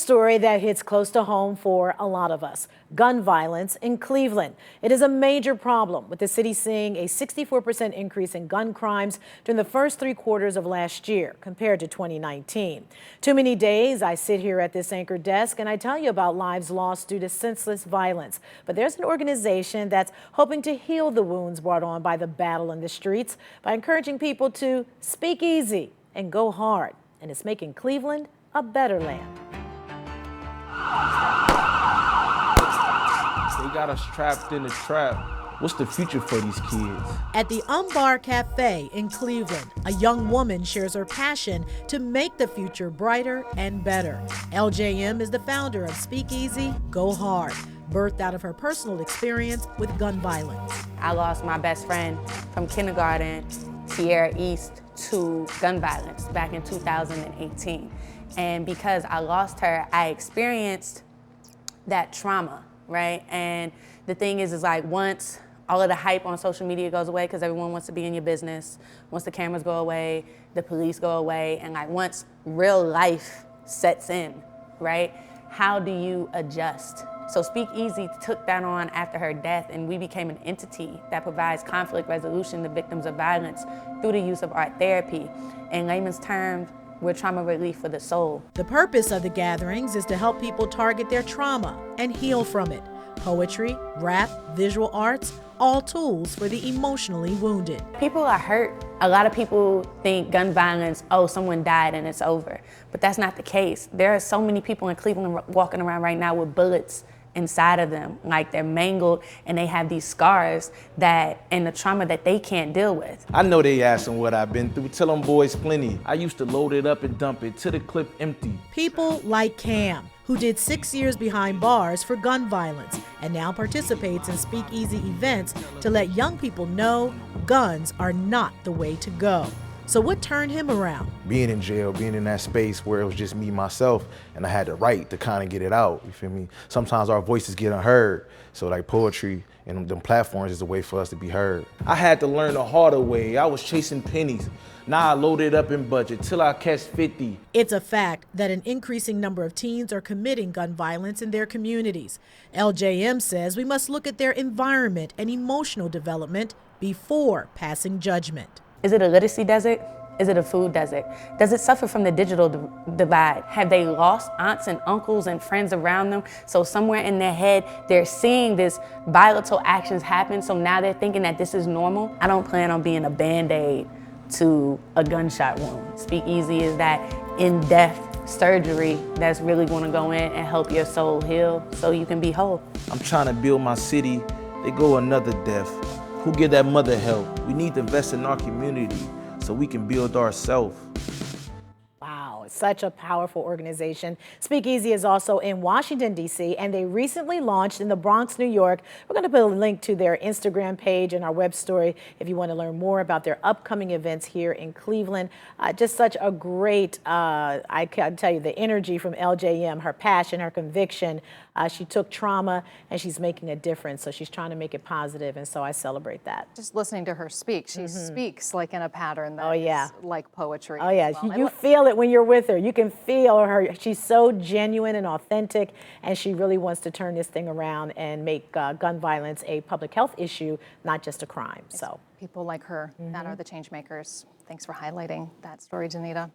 story that hits close to home for a lot of us. Gun violence in Cleveland. It is a major problem, with the city seeing a 64% increase in gun crimes during the first 3 quarters of last year compared to 2019. Too many days I sit here at this anchor desk and I tell you about lives lost due to senseless violence. But there's an organization that's hoping to heal the wounds brought on by the battle in the streets by encouraging people to speak easy and go hard. And it's making Cleveland a better land. They got us trapped in a trap. What's the future for these kids? At the Bar Cafe in Cleveland, a young woman shares her passion to make the future brighter and better. LJM is the founder of Speakezie-Go Hard, birthed out of her personal experience with gun violence. I lost my best friend from kindergarten, Sierra East, to gun violence back in 2018. And because I lost her, I experienced that trauma, right? And the thing is like once all of the hype on social media goes away, because everyone wants to be in your business, once the cameras go away, the police go away, and like once real life sets in, right? How do you adjust? So Speakeasy took that on after her death, and we became an entity that provides conflict resolution to victims of violence through the use of art therapy. In layman's terms, we're trauma relief for the soul. The purpose of the gatherings is to help people target their trauma and heal from it. Poetry, rap, visual arts, all tools for the emotionally wounded. People are hurt. A lot of people think gun violence, oh, someone died and it's over. But that's not the case. There are so many people in Cleveland walking around right now with bullets inside of them, like they're mangled and they have these scars and the trauma that they can't deal with. I know they asking what I've been through. Tell them boys plenty. I used to load it up and dump it till the clip empty. People like Cam, who did 6 years behind bars for gun violence and now participates in speakeasy events to let young people know guns are not the way to go. So what turned him around? Being in jail, being in that space where it was just me, myself, and I had the right to kind of get it out, you feel me? Sometimes our voices get unheard, so like poetry and them platforms is a way for us to be heard. I had to learn the harder way. I was chasing pennies. Now I load it up in budget till I catch 50. It's a fact that an increasing number of teens are committing gun violence in their communities. LJM says we must look at their environment and emotional development before passing judgment. Is it a literacy desert? Is it a food desert? Does it suffer from the digital divide? Have they lost aunts and uncles and friends around them? So somewhere in their head, they're seeing this volatile actions happen, so now they're thinking that this is normal? I don't plan on being a Band-Aid to a gunshot wound. Speakeasy is that in-depth surgery that's really gonna go in and help your soul heal so you can be whole. I'm trying to build my city. They go another death. Who give that mother help? We need to invest in our community so we can build ourselves. Wow, it's such a powerful organization. Speakeasy is also in Washington, D.C., and they recently launched in the Bronx, New York. We're going to put a link to their Instagram page and our web story if you want to learn more about their upcoming events here in Cleveland. Just such a great, I can tell you, the energy from LJM, her passion, her conviction. She took trauma and she's making a difference, so she's trying to make it positive, and so I celebrate that. Just listening to her speak, she speaks like in a pattern that is like poetry. Oh yeah, you feel it when you're with her. You can feel her. She's so genuine and authentic, and she really wants to turn this thing around and make gun violence a public health issue, not just a crime. It's people like her that are the change makers. Thanks for highlighting that story, Janita.